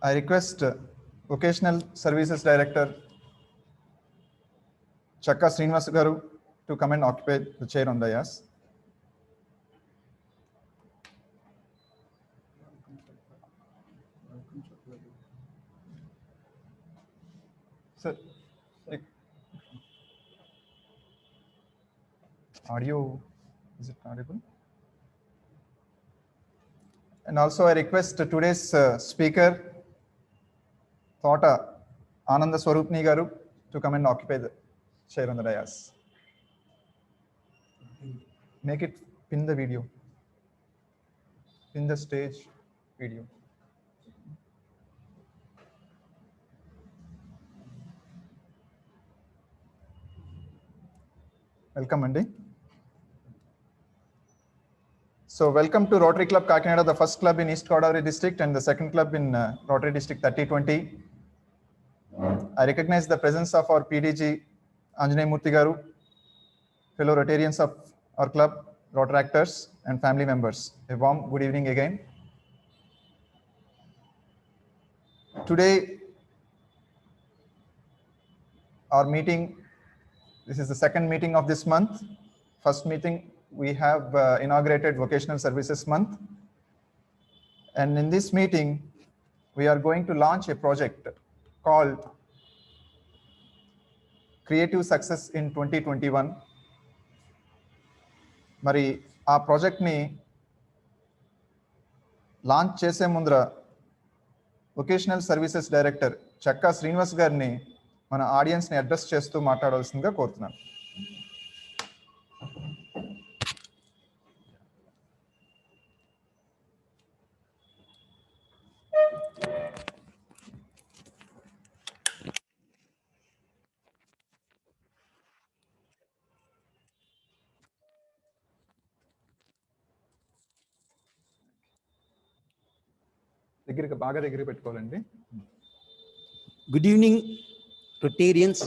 I request Vocational Services Director Chakka Srinivas Garu to come and occupy the chair on the dais. Sir, audio, is it audible? And also I request today's speaker, Thota Ananda Swarupni Garu, to come and occupy the chair on the dais. Make it pin the video, pin the stage video. Welcome, Andy. So welcome to Rotary Club Kakinada, the first club in East Godavari district and the second club in Rotary district 3020. I recognize the presence of our PDG Anjaney Murthy Garu, fellow Rotarians of our club, Rotaractors and family members. A warm good evening again. Today, our meeting, this is the second meeting of this month. First meeting, we have inaugurated Vocational Services Month. And in this meeting, we are going to launch a project called Creative Success in 2021. మరి ఆ ప్రాజెక్ట్ని launch చేసే ముందర vocational services director చక్కా శ్రీనివాస్ గారిని మన ఆడియన్స్ని address చేస్తూ మాట్లాడాల్సిందిగా కోరుతున్నాను. బాగా దగ్గర పెట్టుకోవాలండి. Good evening, Rotarians,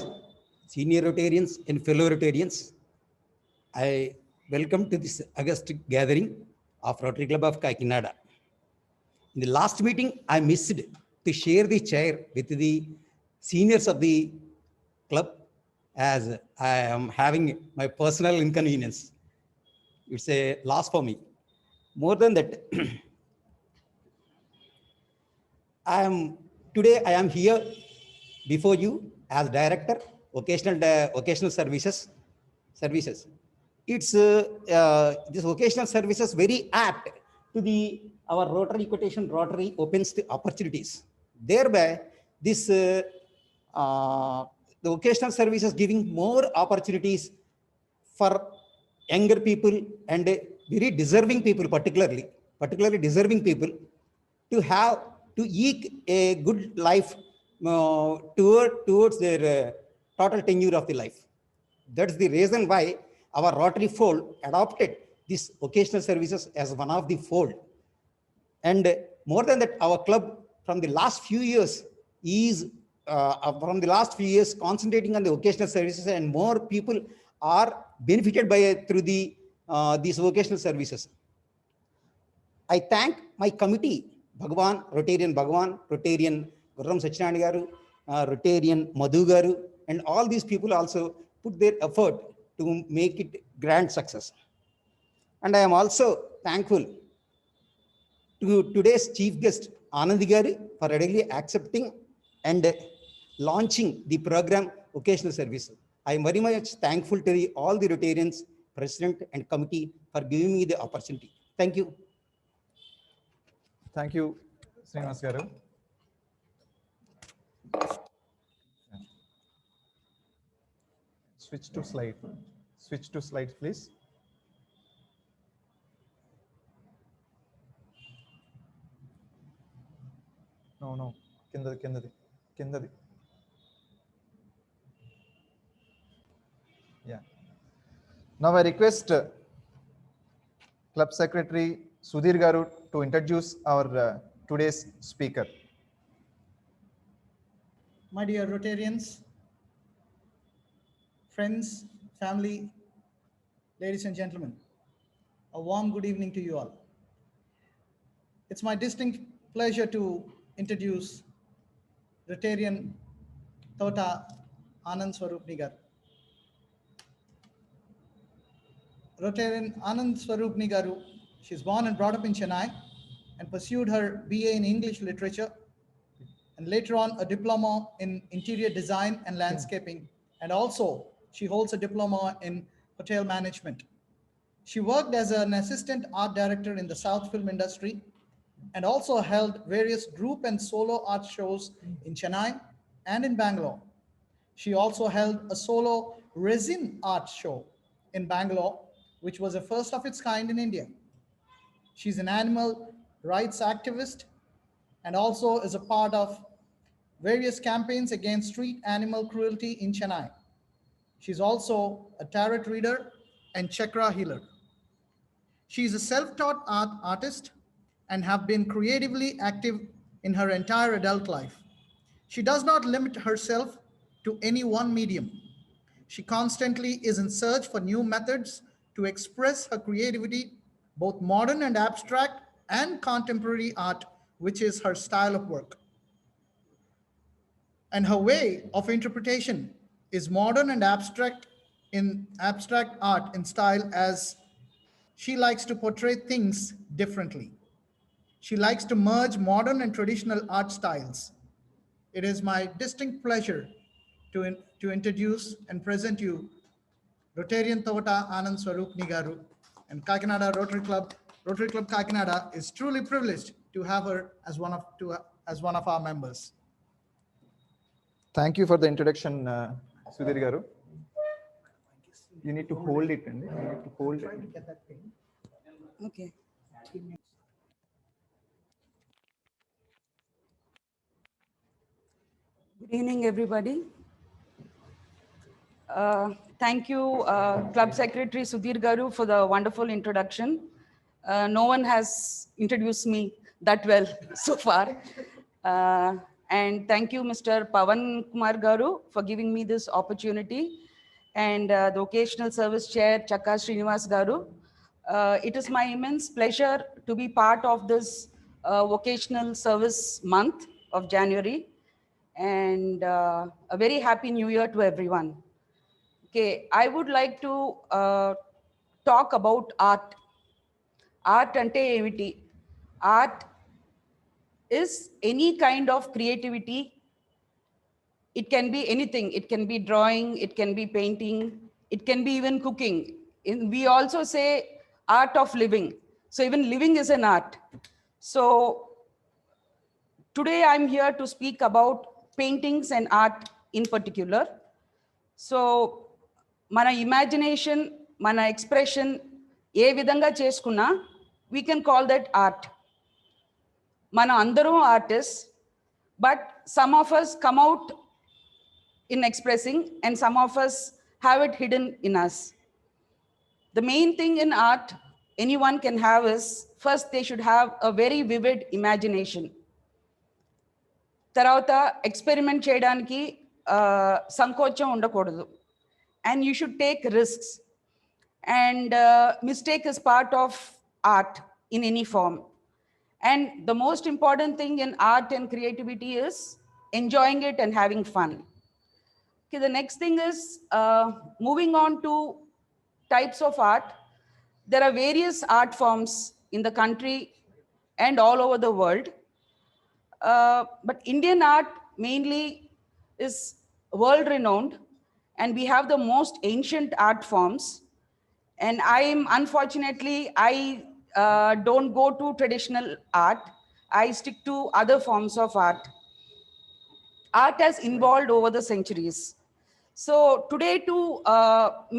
senior Rotarians and fellow Rotarians. I welcome to this August gathering of Rotary Club of Kakinada. In the last meeting, I missed to share the chair with the seniors of the club as I am having my personal inconvenience. It's a loss for me. More than that, today I am here before you as director, vocational services. It's this vocational services very apt to our Rotary quotation. Rotary opens the opportunities. Thereby, this the vocational services giving more opportunities for younger people and very deserving people, particularly deserving people, to eke a good life towards their total tenure of the life. That's the reason why our Rotary fold adopted this vocational services as one of the fold. And more than that, our club from the last few years concentrating on the vocational services, and more people are benefited by through these vocational services. I thank my committee, Rotarian Gurram Sachinarayana Garu, Rotarian Madhu Garu, and all these people also put their effort to make it grand success. And I am also thankful to today's chief guest, Anandi Garu, for readily accepting and launching the program Vocational Service. I am very much thankful to all the Rotarians, President and committee for giving me the opportunity. Thank you. Thank you, Srinivas Garu. Switch to slide, please. No, kindadi. Yeah. Now I request Club Secretary Sudhir Garu to introduce our today's speaker. My dear Rotarians, friends, family, ladies and gentlemen, a warm good evening to you all. It's my distinct pleasure to introduce Rotarian Tota Anand Swarupni garu. Rotarian Anand Swarupni garu, she is born and brought up in Chennai and pursued her BA in English literature and later on a diploma in interior design and landscaping. And also she holds a diploma in hotel management. She worked as an assistant art director in the South film industry and also held various group and solo art shows in Chennai and in Bangalore. She also held a solo resin art show in Bangalore, which was a first of its kind in India. She's an animal rights activist and also is a part of various campaigns against street animal cruelty in Chennai. She's also a tarot reader and chakra healer. She is a self-taught artist and have been creatively active in her entire adult life. She does not limit herself to any one medium. She constantly is in search for new methods to express her creativity, both modern and abstract and contemporary art, which is her style of work. And her way of interpretation is modern and abstract in abstract art in style, as she likes to portray things differently. She likes to merge modern and traditional art styles. It is my distinct pleasure to introduce and present you Rotarian Tota Anand Swarupni garu, and Kakinada Rotary Club. Rotary Club Kakinada is truly privileged to have her as as one of our members. Thank you for the introduction, Sudhir garu. You need to hold it, and you need to hold it. Okay. Good evening, everybody. Thank you, Club Secretary Sudhir Garu, for the wonderful introduction. No one has introduced me that well so far. And thank you, Mr. Pavan Kumar Garu, for giving me this opportunity. And the Vocational Service Chair, Chakka Srinivas Garu. It is my immense pleasure to be part of this Vocational Service Month of January. And a very happy new year to everyone. Okay, I would like to talk about art. Art ante eviti. Art is any kind of creativity. It can be anything. It can be drawing, it can be painting, it can be even cooking. We also say art of living. So even living is an art. So today I'm here to speak about paintings and art in particular. So mana imagination, mana expression, ఏ విధంగా చేసుకున్నా we can call that art. Mana andaru artists, but some of us come out in expressing and some of us have it hidden in us. The main thing in art anyone can have is, first they should have a very vivid imagination. తర్వాత experiment చేయడానికి సంకోచం ఉండకూడదు. And you should take risks. And mistake is part of art in any form. And the most important thing in art and creativity is enjoying it and having fun. Okay, the next thing is moving on to types of art. There are various art forms in the country and all over the world. But Indian art mainly is world renowned, and we have the most ancient art forms. And unfortunately, I don't go to traditional art. I stick to other forms of art. Art has evolved over the centuries. So today, to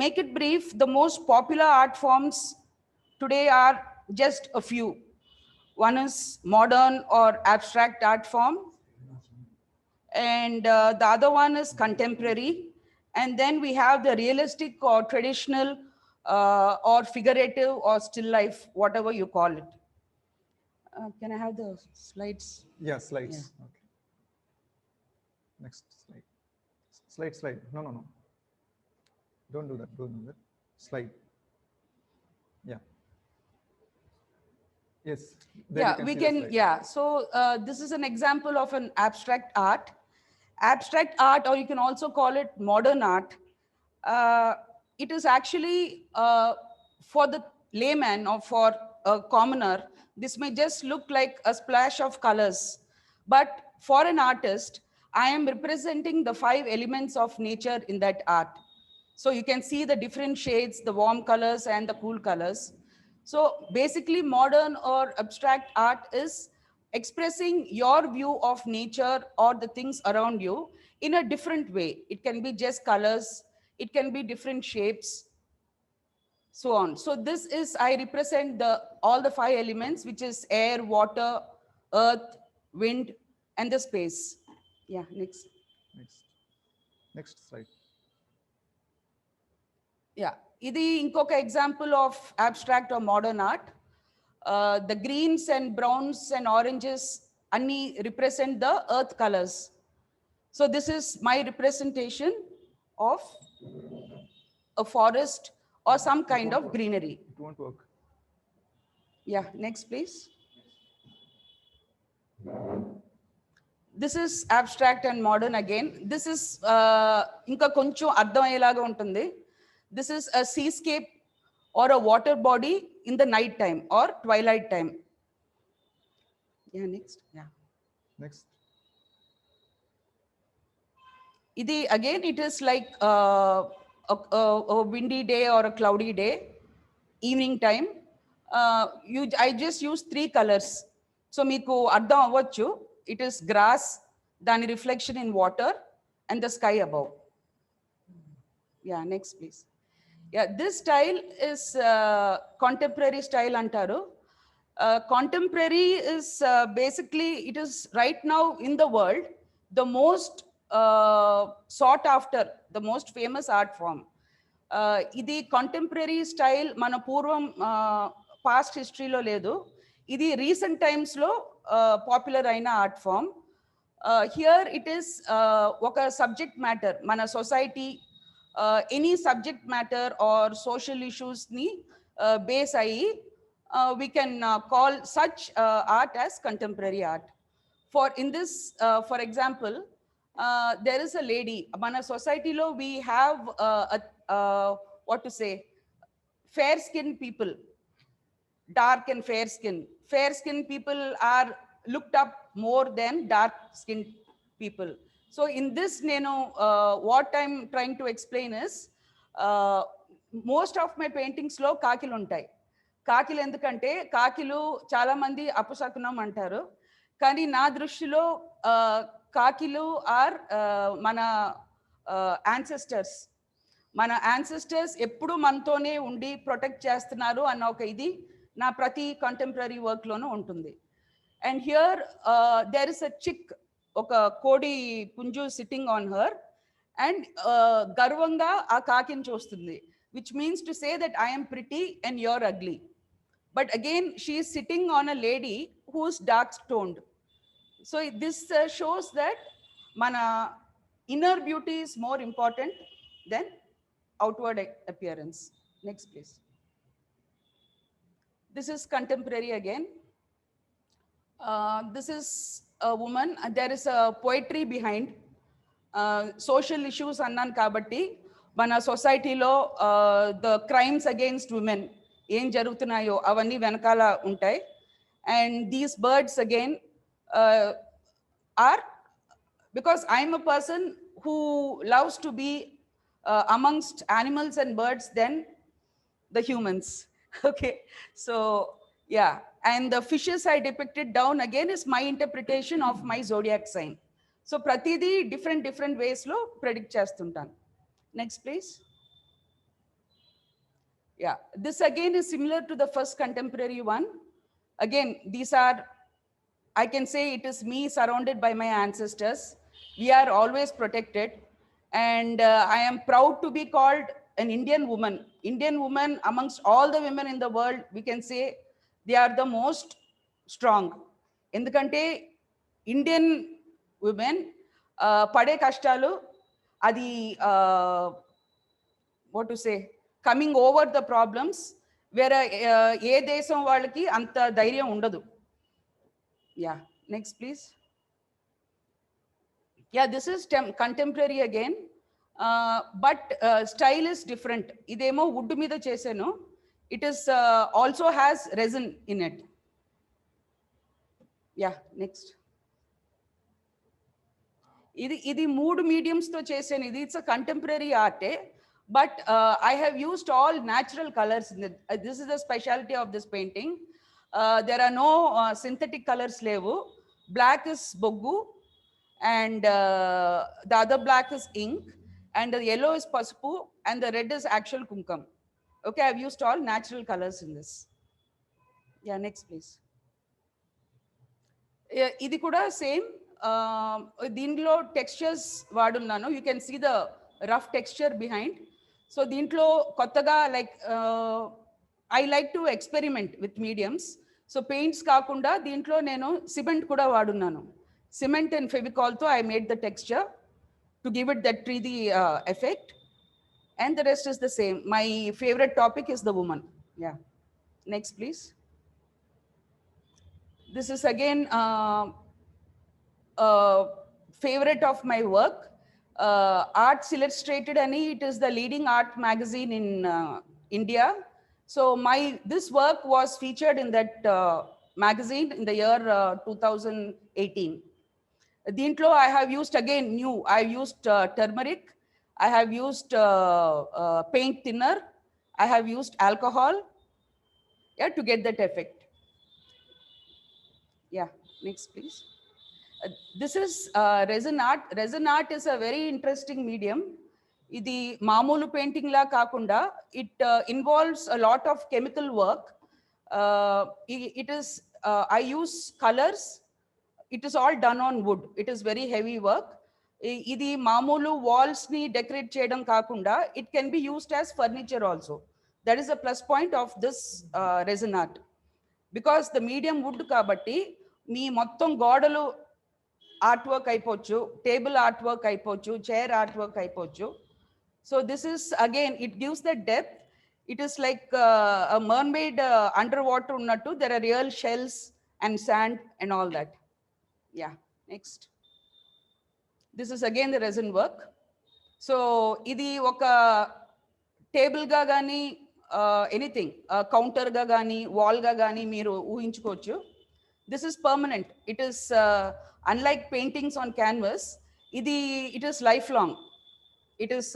make it brief, the most popular art forms today are just a few. One is modern or abstract art form, and the other one is contemporary. And then we have the realistic or traditional or figurative or still life, whatever you call it. Can I have the slides? Yeah, slides. Yeah. Okay. Next slide. Slide. No. Don't do that. Slide. Yeah. Yes. There Yeah, you we see the can, slide. yeah. So this is an example of an abstract art. Abstract art, or you can also call it modern art. It is actually for the layman or for a commoner, this may just look like a splash of colors. But for an artist, I am representing the 5 elements of nature in that art. So you can see the different shades, the warm colors and the cool colors. So basically modern or abstract art is expressing your view of nature or the things around you in a different way. It can be just colors, it can be different shapes, so on. So this is, I represent all the 5 elements, which is air, water, earth, wind, and the space. Yeah, next. Next slide. Yeah, ఇది ఇంకొక example of abstract or modern art. The greens and browns and oranges anni represent the earth colors. So this is my representation of a forest or some kind of greenery. It won't work. Yeah, next please. This is abstract and modern again. This is ఇంకా కొంచెం అర్థం అయ్యేలాగా ఉంటుంది. This is a seascape or a water body in the night time or twilight time. Yeah, next. Yeah. Next. Idi again, it is like a windy day or a cloudy day, evening time. I just use 3 colors. So meeku ardham avvachu. It is grass, dani reflection in water, and the sky above. Yeah, next please. Yeah, this style is contemporary style antaru. Contemporary is basically, it is right now in the world the most sought after, the most famous art form. Idi contemporary style mana పూర్వం past history lo ledu. Idi recent times lo popular aina art form. Here it is oka subject matter, mana society, any subject matter or social issues ni base ayi we can call such art as contemporary art. For in this, for example, there is a lady. Mana society lo we have what to say, fair skinned people, dark and fair skin. Fair skinned people are looked up more than dark skinned people. So in this, what I'm trying to explain is, most of my paintings lo kakilu untai. కాకిలు ఎందుకంటే కాకిలు చాలా మంది అపశకునం అంటారు, కానీ నా దృష్టిలో కాకిలు are మన ancestors. మన ancestors ఎప్పుడు మనతోనే ఉండి ప్రొటెక్ట్ చేస్తున్నారు అన్న ఒక ఇది నా ప్రతి కంటెంపరీ వర్క్లోనూ ఉంటుంది. And here there is a chick, ఒక కోడి పుంజు సిట్టింగ్ ఆన్ హర్, అండ్ గర్వంగా ఆ కాకిని చూస్తుంది, which means to say that I am pretty and you're ugly. But again, she is sitting on a lady who's dark toned. So this shows that mana inner beauty is more important than outward appearance. Next please. This is contemporary again. This is a woman. There is a poetry behind. Social issues annan kabatti mana society lo the crimes against women ఏం జరుగుతున్నాయో అవన్నీ వెనకాల ఉంటాయి. And these birds again are, because I'm a person who loves to be amongst animals and birds than the humans. Okay, so yeah, and the fishes I depicted down again is my interpretation of my zodiac sign. So pratidi different ways lo predict chestuntan. Next please. Yeah, this again is similar to the first contemporary one. Again, these are, I can say it is me surrounded by my ancestors. We are always protected. And I am proud to be called an Indian woman. Indian woman, amongst all the women in the world, we can say they are the most strong. Endukante Indian women pade kashtalu, adi what to say, coming over the problems వేరే ఏ దేశం వాళ్ళకి అంత ధైర్యం ఉండదు. Yeah next please. Yeah this is contemporary again, but style is different. ఇదేమో wood మీద చేశాను. It is also has resin in it. Yeah next. ఇది 3 మీడియంస్తో చేశాను. ఇది ఇట్స్ అ కంటెంపరీ ఆర్టే, but I have used all natural colors. This is the specialty of this painting. There are no synthetic colors levu. Black is boggu, and the other black is ink, and the yellow is pasupu, and the red is actual kumkum. Okay, I've used all natural colors in this. Yeah, next please. Idi kuda same. Deentlo textures vadunnanu. You can see the rough texture behind. So దీంట్లో కొత్తగా like I like to experiment with mediums. So paints కాకుండా దీంట్లో నేను cement కూడా వాడున్నాను. Cement and ఫెవికాల్తో I made the texture to give it that 3D effect, and the rest is the same. My favourite topic is the woman. Yeah next please. This is again favorite of my work. Arts Illustrated ani, it is the leading art magazine in India. So this work was featured in that magazine in the year 2018. Dintlo I have used again new. I have used turmeric. I have used paint thinner. I have used alcohol. Yeah, to get that effect. Yeah, next please. This is resin art. Resin art is a very interesting medium. Idi మామూలు painting la కాకుండా it involves a lot of chemical work. It is I use colors. It is all done on wood. It is very heavy work. Idi మామూలు walls ni decorate చేయడం కాకుండా it can be used as furniture also. That is a plus point of this resin art, because the medium wood కాబట్టి మీ మొత్తం గోడలు art work అయిపోవచ్చు, table art work అయిపోవచ్చు, chair art work అయిపోవచ్చు. So this is again it gives the depth. It is like mermaid under water ఉన్నట్టు. There are real shells and sand and all that. Yeah next. This is again the resin work. So ఇది ఒక టేబుల్గా కానీ anything కౌంటర్గా కానీ వాల్గా కానీ మీరు ఊహించుకోవచ్చు. This is permanent. It is unlike paintings on canvas. It is lifelong. It is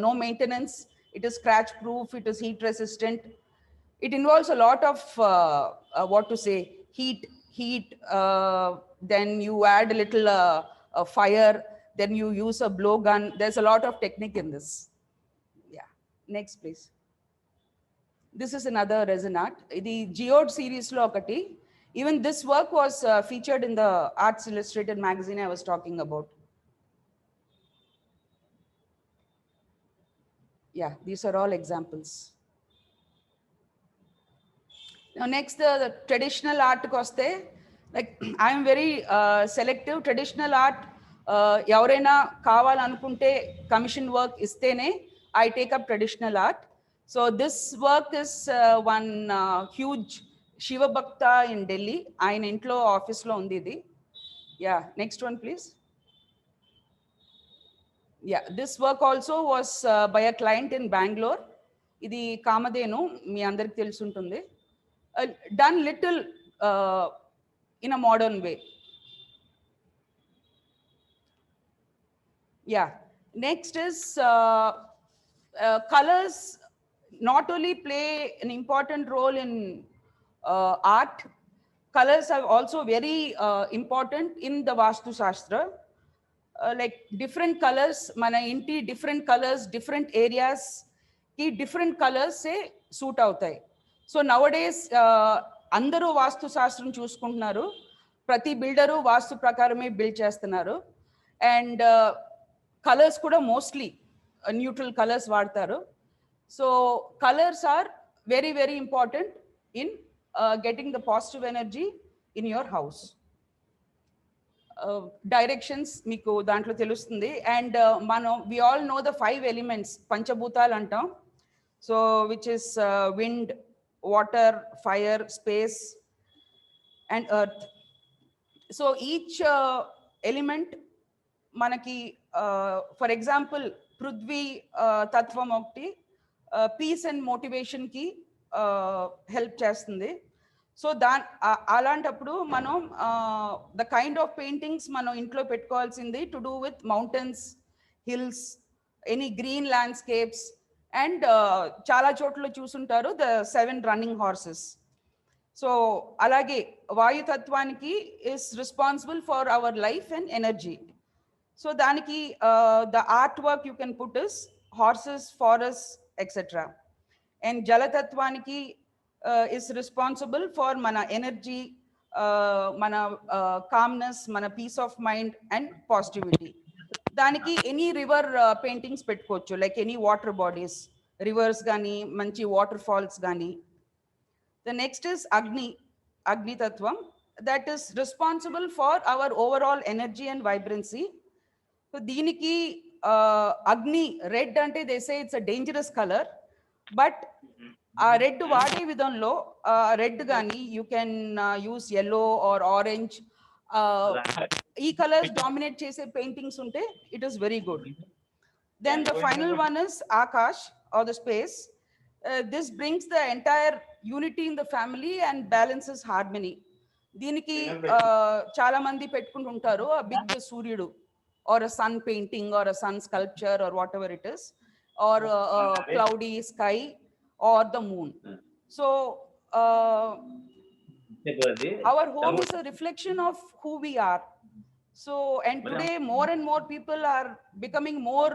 no maintenance. It is scratch proof. It is heat resistant. It involves a lot of what to say, heat. Then you add a little fire. Then you use a blowgun. There's a lot of technique in this. Yeah. Next, please. This is another resin art. The Geode series lo okati. Even this work was featured in the Arts Illustrated magazine I was talking about. Yeah, these are all examples. Now next, the traditional art koste, like I am very selective. Traditional art, ఎవరైనా కావాలనుకుంటే commission work istene I take up traditional art. So this work is one huge Shiva Bhakta in Delhi. ఆయన ఇంట్లో ఆఫీస్లో ఉంది ఇది. Yeah next one please. Yeah this work also was by a client in Bengaluru. ఇది కామధేను, మీ అందరికి తెలిసి ఉంటుంది. Done little in a modern way. Yeah next is colours not only play an important role in art. Colors are also very important in the Vastu Shastra. Like different colors, mana inti different colors, different areas ki different colors se suit avutayi. So nowadays andaru Vastu Shastram chuskuntunnaru. Prati builderu Vastu prakarame build chestunaru, and colors kuda mostly neutral colors vaadtaru. So colors are very very important in getting the positive energy in your house. Directions meeku dantlo telustundi, and we all know the 5 elements, panchabhutalu antam. So which is wind, water, fire, space, and earth. So each element manaki, for example, prithvi tatvam okti peace and motivation ki help చేస్తుంది. So అలాంటప్పుడు మనం the kind of paintings మనం ఇంట్లో పెట్టుకోవాల్సింది to do with mountains, hills, any green landscapes, and చాలా చోట్ల చూసుంటారు the 7 running horses. So అలాగే వాయుతత్వానికి is responsible for our life and energy. So దానికి the art work you can put is horses, forest, etcetera. And జలతత్వానికి is responsible for మన energy, మన calmness, మన peace of mind and positivity. దానికి any river paintings పెట్టుకోవచ్చు, like any water bodies, reverse కానీ మంచి water falls కానీ. The next is Agni Tattvam, that is responsible for our overall energy and vibrancy. So దీనికి Agni, red ante they say it's a dangerous color, but red వాడే విధంలో red గాని you can use yellow or orange. ఈ colours dominate చేసే paintings ఉంటే it is very good. Then the final one is Akash or the space. This brings the entire unity in the family and balances harmony. దీనికి చాలా మంది పెట్టుకుంటుంటారు a big సూర్యుడు or a sun painting or a sun sculpture or whatever it is, or a cloudy sky or the moon. So our home is a reflection of who we are. So, and today more and more people are becoming more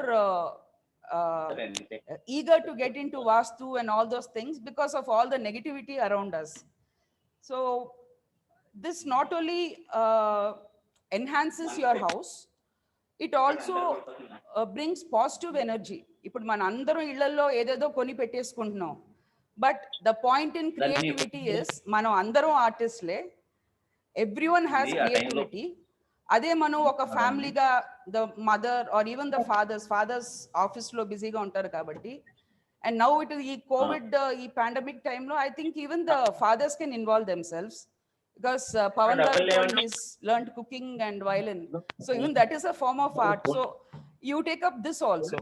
eager to get into Vastu and all those things because of all the negativity around us. So this not only enhances your house, it also brings positive energy. ఇప్పుడు మన అందరం ఇళ్లలో ఏదేదో కొని పెట్టేసుకుంటున్నాం, but the point in creativity is మనం అందరం ఆర్టిస్ట్లే, ఎవ్రీవన్ హ్యాస్ క్రియేటివిటీ. అదే మనం ఒక ఫ్యామిలీగా the mother or even the fathers ఆఫీస్లో బిజీగా ఉంటారు కాబట్టి, అండ్ నౌ ఇట్ ఈ కోవిడ్ ఈ పాండమిక్ టైంలో I think even the fathers can involve themselves, because Pawan Garu is learned cooking and violin, so even that is a form of art. So you take up this also.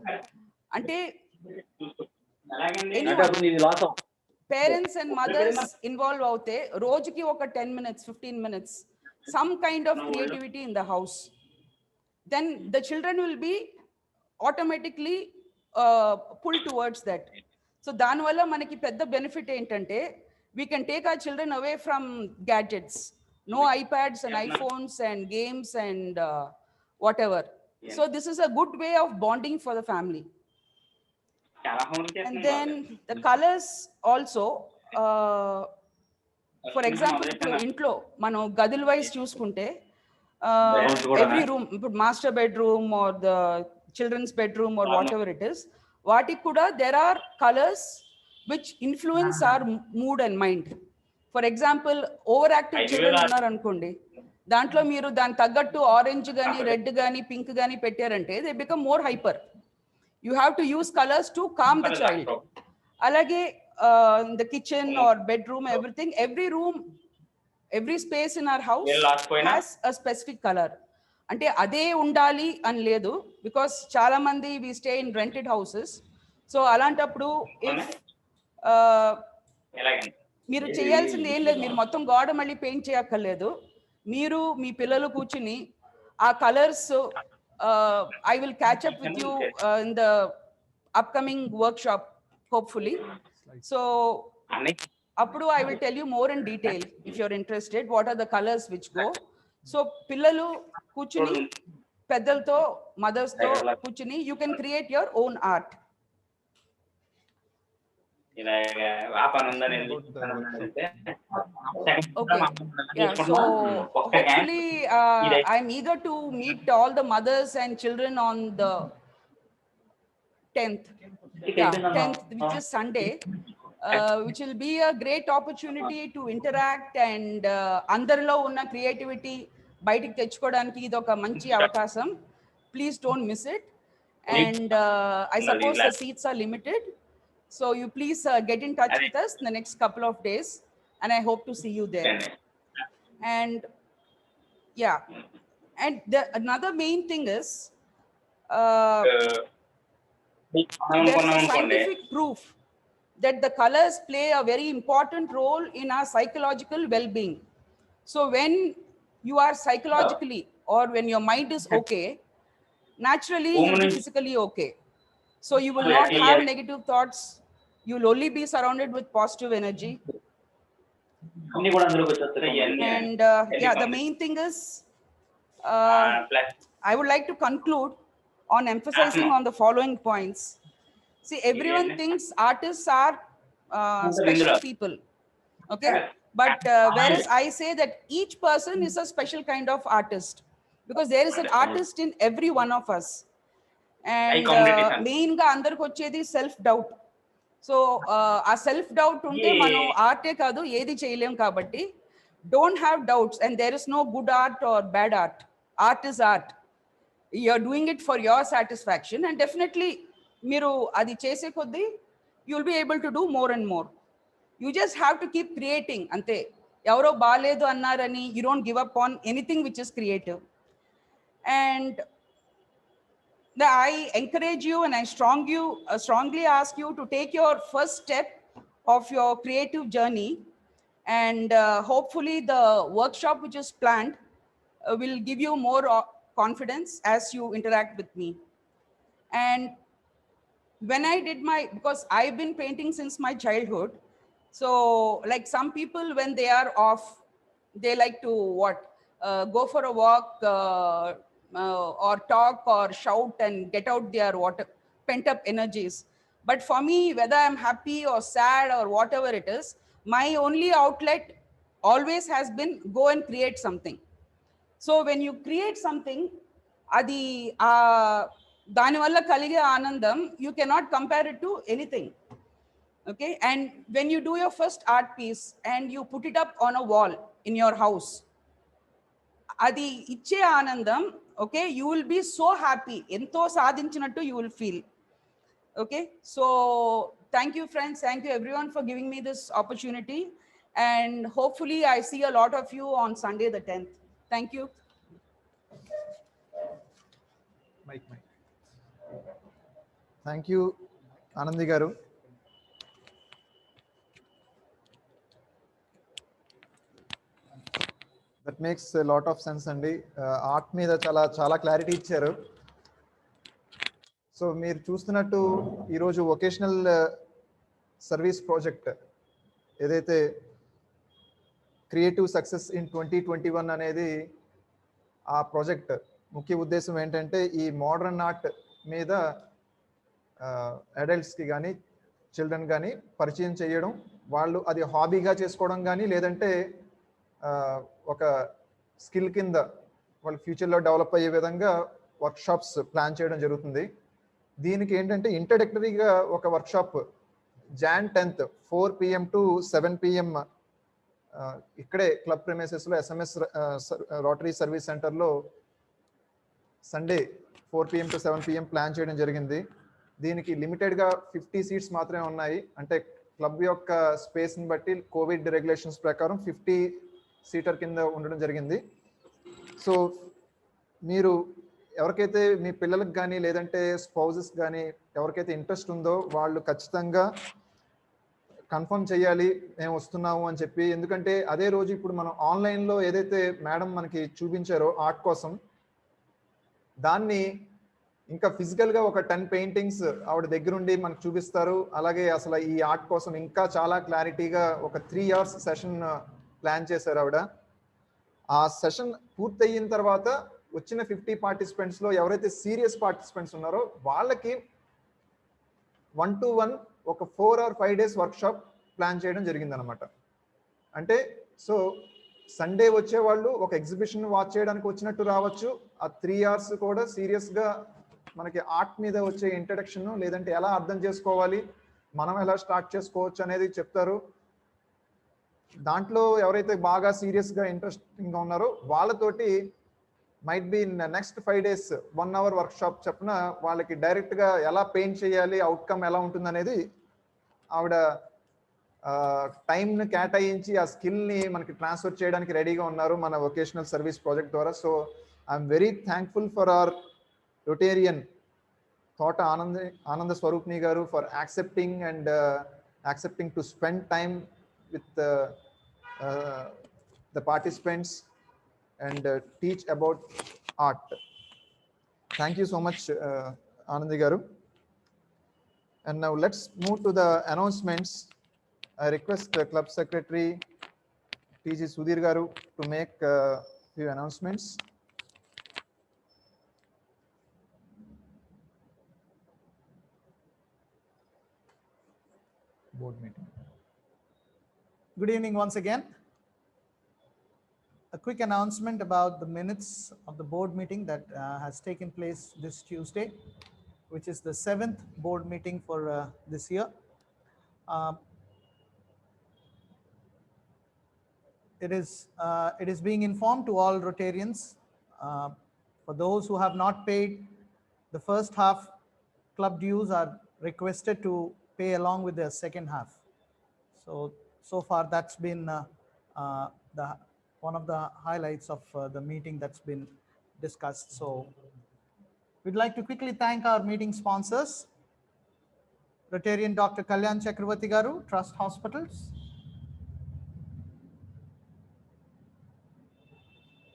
Ante parents and mothers involve avute rojuki oka 10 minutes 15 minutes some kind of creativity in the house, then the children will be automatically pulled towards that. So dan valla manaki pedda benefit entante, we can take our children away from gadgets, no iPads and iPhones and games and whatever. So this is a good way of bonding for the family. And then the colors also, for example intlo mano gadil wise chusukunte every room, master bedroom or the children's bedroom or whatever it is, vaatiki kuda there are colors which influence our mood and mind. For example, overactive children unnar anukondi, dantlo meeru dan taggattu orange gani red gani pink gani pettarante they become more hyper. You have to use colors to calm the child. Alage in the kitchen or bedroom, everything, every room, every space in our house has a specific color. Ante ade undali ani ledu, because chaala mandi we stay in rented houses. So alantappudu if మీరు చేయాల్సింది ఏం లేదు, మీరు మొత్తం గోడ మళ్ళీ paint చేయక్కర్లేదు, మీరు మీ పిల్లలు కూర్చుని ఆ colours I will catch up with you in the upcoming work shop hopefully. So అప్పుడు I will tell you more in detail if you're interested what are the colours which go. So పిల్లలు కూర్చుని పెద్దలతో మదర్స్తో కూర్చుని you can create your own art. Okay. Yeah. So hopefully, I'm eager to meet all the mothers and children on the 10th. Yeah, 10th, which is Sunday, which will be a great opportunity to interact and andarlo unna creativity బయటికి తెచ్చుకోవడానికి ఇది ఒక మంచి అవకాశం. Please don't miss it. And I suppose the seats are limited. So you please get in touch with us in the next couple of days, and I hope to see you there. And yeah, and another main thing is there is a scientific proof that the colors play a very important role in our psychological well-being. So when you are psychologically, or when your mind is okay, naturally you'll be physically okay. So you will not have negative thoughts. You'll only be surrounded with positive energy. And yeah, the main thing is, I would like to conclude on emphasizing on the following points. See, everyone thinks artists are special people, okay? But whereas I say that each person is a special kind of artist, because there is an artist in every one of us. And main ga andarku vachedi self doubt. So ఆ self doubt ఉంటే మనం ఆర్టే కాదు ఏది చేయలేం. కాబట్టి don't have doubts, and there is no good art or bad art. Art is art. You're doing it for your satisfaction, and definitely మీరు అది చేసే కొద్దీ you'll be able to do more and more. You just have to keep creating, ante. Evaro baaledu annarani you don't give up on anything which is creative. And I encourage you, and I strongly ask you to take your first step of your creative journey. And hopefully the workshop which is planned will give you more confidence as you interact with me. And when I did because I've been painting since my childhood. So like some people, when they are off, they like to go for a walk, or talk or shout and get out their pent up energies. But for me, whether I'm happy or sad or whatever it is, my only outlet always has been go and create something. So when you create something, adi dani valla kalige aanandam, you cannot compare it to anything. Okay? And when you do your first art piece and you put it up on a wall in your house, adi iche aanandam, okay, you will be so happy, ento sadhinchinattu you will feel. Okay, so thank you friends, thank you everyone for giving me this opportunity, and hopefully I see a lot of you on Sunday the 10th. Thank you. Mike. Thank you, Anandi garu. That makes a lot of sense andi. Art మీద చాలా clarity ఇచ్చారు. So మీరు చూస్తున్నట్టు ఈరోజు vocational service project ఏదైతే creative success in 2021 అనేది, ఆ project ముఖ్య ఉద్దేశం ఏంటంటే ఈ మోడర్న్ ఆర్ట్ మీద అడల్ట్స్కి కానీ చిల్డ్రన్ కానీ పరిచయం చేయడం, వాళ్ళు అది హాబీగా చేసుకోవడం కానీ, లేదంటే ఒక స్కిల్ కింద వాళ్ళ ఫ్యూచర్లో డెవలప్ అయ్యే విధంగా వర్క్షాప్స్ ప్లాన్ చేయడం జరుగుతుంది. దీనికి ఏంటంటే ఇంట్రడక్టరీగా ఒక workshop Jan 10th 4 PM to 7 PM ఇక్కడే క్లబ్ ప్రెమిసెస్లో SMS రోటరీ సర్వీస్ సెంటర్లో Sunday 4 PM to 7 PM plan చేయడం జరిగింది. దీనికి లిమిటెడ్గా 50 సీట్స్ మాత్రమే ఉన్నాయి. అంటే క్లబ్ యొక్క స్పేస్ని బట్టి కోవిడ్ రెగ్యులేషన్స్ ప్రకారం 50 సీటర్ కింద ఉండడం జరిగింది. సో మీరు ఎవరికైతే మీ పిల్లలకు కానీ లేదంటే స్పౌజెస్ కానీ ఎవరికైతే ఇంట్రెస్ట్ ఉందో వాళ్ళు ఖచ్చితంగా కన్ఫర్మ్ చేయాలి మేము వస్తున్నాము అని చెప్పి. ఎందుకంటే అదే రోజు ఇప్పుడు మనం ఆన్లైన్లో ఏదైతే మేడం మనకి చూపించారో ఆర్ట్ కోసం, దాన్ని ఇంకా ఫిజికల్గా ఒక 10 పెయింటింగ్స్ ఆవిడ దగ్గరుండి మనకు చూపిస్తారు. అలాగే అసలు ఈ ఆర్ట్ కోసం ఇంకా చాలా క్లారిటీగా ఒక 3 hours సెషన్ ప్లాన్ చేశారు ఆవిడ. ఆ సెషన్ పూర్తయిన తర్వాత వచ్చిన 50 పార్టిసిపెంట్స్లో ఎవరైతే సీరియస్ పార్టిసిపెంట్స్ ఉన్నారో వాళ్ళకి 1-to-1 ఒక 4 or 5 days వర్క్షాప్ ప్లాన్ చేయడం జరిగిందనమాట. అంటే సో సండే వచ్చే వాళ్ళు ఒక ఎగ్జిబిషన్ వాచ్ చేయడానికి వచ్చినట్టు రావచ్చు. ఆ 3 hours కూడా సీరియస్గా మనకి ఆర్ట్ మీద వచ్చే ఇంట్రడక్షన్, లేదంటే ఎలా అర్థం చేసుకోవాలి, మనం ఎలా స్టార్ట్ చేసుకోవచ్చు అనేది చెప్తారు. దాంట్లో ఎవరైతే బాగా సీరియస్గా ఇంట్రెస్టింగ్గా ఉన్నారో వాళ్ళతోటి might be in next 5 days 1 hour workshop చెప్పిన వాళ్ళకి డైరెక్ట్గా ఎలా పెయింట్ చేయాలి, అవుట్కమ్ ఎలా ఉంటుంది అనేది ఆవిడ టైంని కేటాయించి ఆ స్కిల్ని మనకి ట్రాన్స్ఫర్ చేయడానికి రెడీగా ఉన్నారు మన వొకేషనల్ సర్వీస్ ప్రాజెక్ట్ ద్వారా. So I'm very thankful for hour Rotarian తోట ఆనంద స్వరూప్ని గారు for accepting to spend time with the participants and teach about art. Thank you so much, Anandi garu. And now let's move to the announcements. I request the club secretary TG Sudhir garu to make few announcements. Board meeting. Good evening once again. A quick announcement about the minutes of the board meeting that has taken place this Tuesday, which is the 7th board meeting for this year. It is being informed to all Rotarians. For those who have not paid the first half, club dues are requested to pay along with the second half. So far that's been one of the highlights of the meeting that's been discussed. So we'd like to quickly thank our meeting sponsors, Rotarian Dr. Kalyan Chakravarti Garu, Trust Hospitals,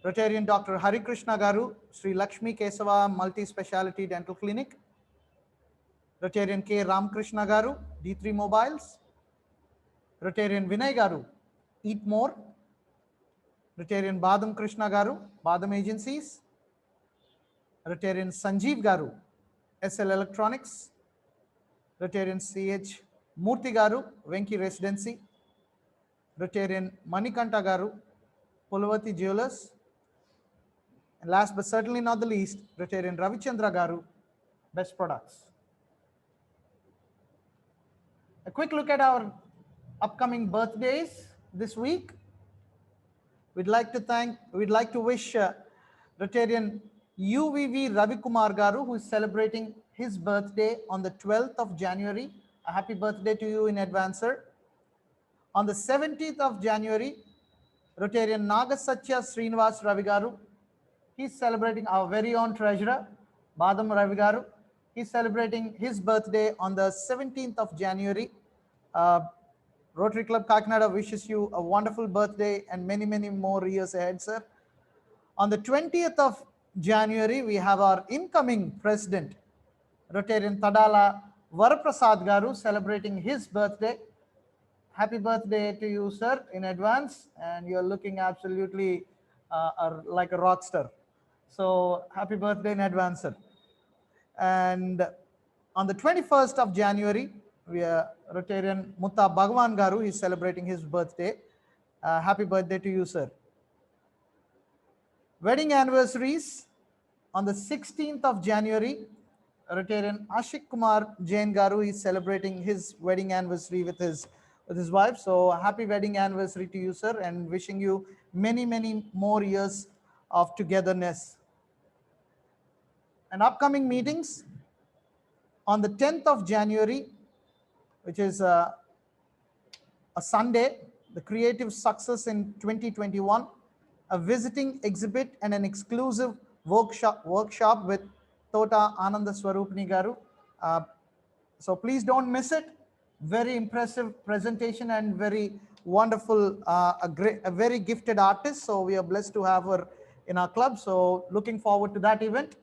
Rotarian Dr. Hari Krishna Garu, Sri Lakshmi Kesava Multi-Speciality Dental Clinic, Rotarian K. Ramkrishna Garu, D3 Mobiles, Rotarian Vinay Garu, Eat More, Rotarian Badam Krishna Garu, Badam Agencies, Rotarian Sanjeev Garu, SL Electronics, Rotarian CH Murthy Garu, Venki Residency, Rotarian Manikanta Garu, Pulavati Jewelers, and last but certainly not the least, Rotarian Ravichandra Garu, Best Products. A quick look at our upcoming birthdays this week. We'd like to wish Rotarian UVV Ravikumar Garu, who is celebrating his birthday on the 12th of January. A happy birthday to you in advance, sir. On the 17th of January, Rotarian Nagasatya Srinivas Ravi Garu. He's celebrating our very own treasurer, Badam Ravi Garu. He's celebrating his birthday on the 17th of January. Rotary Club Kakinada wishes you a wonderful birthday and many, many more years ahead, sir. On the 20th of January, we have our incoming president, Rotarian Tadala Varaprasad Garu, celebrating his birthday. Happy birthday to you, sir, in advance. And you're looking absolutely like a rock star. So happy birthday in advance, sir. And on the 21st of January, we are Rotarian Mutta Bhagwan Garu is celebrating his birthday. Happy birthday to you, sir. Wedding anniversaries. On the 16th of January, Rotarian Ashik Kumar Jain Garu is celebrating his wedding anniversary with his wife. So happy wedding anniversary to you, sir, and wishing you many, many more years of togetherness. And upcoming meetings on the 10th of January, which is a Sunday, the Creative Success in 2021, a visiting exhibit and an exclusive workshop with Tota Ananda Swarupni Garu. So please don't miss it. Very impressive presentation and very wonderful, a very gifted artist. So we are blessed to have her in our club. So looking forward to that event.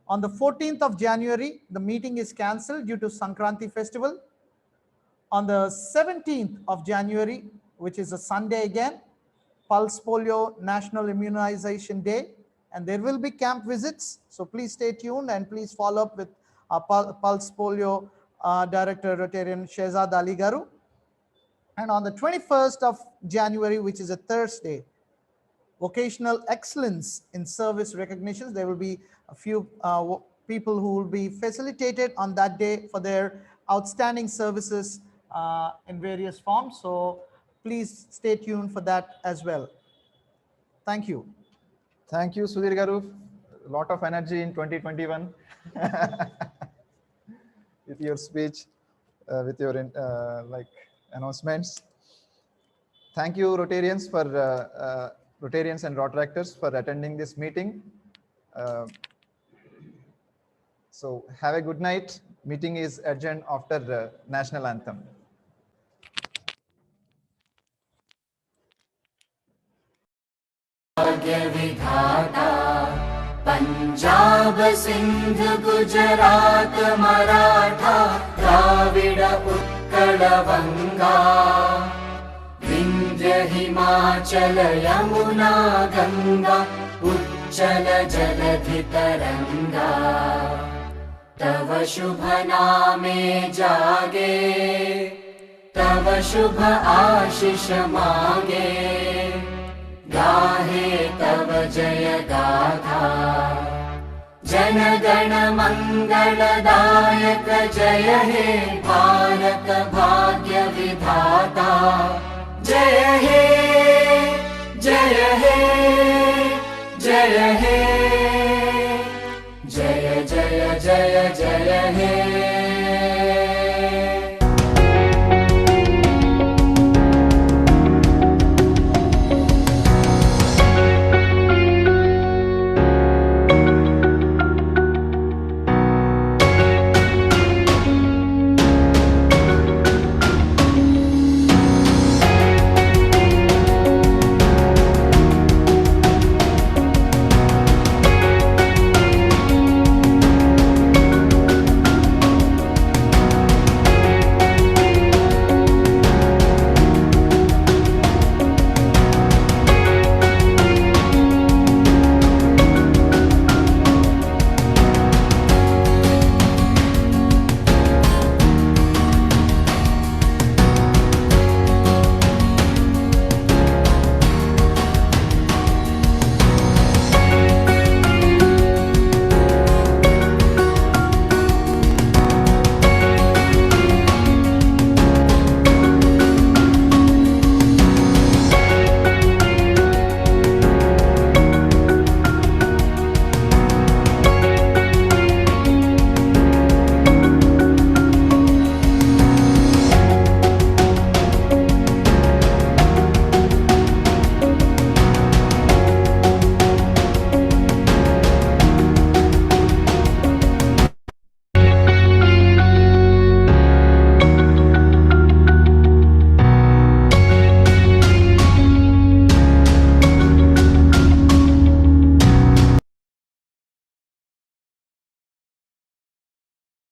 On the 14th of January, the meeting is cancelled due to Sankranti festival. On the 17th of January, which is a Sunday again, Pulse Polio National Immunization Day, and there will be camp visits. So please stay tuned and please follow up with our Pulse Polio Director Rotarian Shehzad Ali Garu. And on the 21st of January, which is a Thursday, Vocational Excellence in Service Recognitions. There will be a few people who will be facilitated on that day for their outstanding services in various forms. So please stay tuned for that as well. Thank you. Thank you, Sudhir Garu. A lot of energy in 2021 with your speech. with your like announcements. Thank you, Rotarians, for Rotarians and Rotaractors for attending this meeting. So have a good night. Meeting is adjourned after the national anthem. विधाता पंजाब सिंध गुजरात मराठा द्राविड उत्कल बंगा विंध्य हिमाचल यमुना गंगा उच्चल जलधि तरंगा तव शुभ नामे जागे तव शुभ आशीष मागे गाहे तव जय गाथा जन गण मंगलदायक जय हे भारत भाग्य विधाता जय हे जय हे जय हे जय जय जय जय हे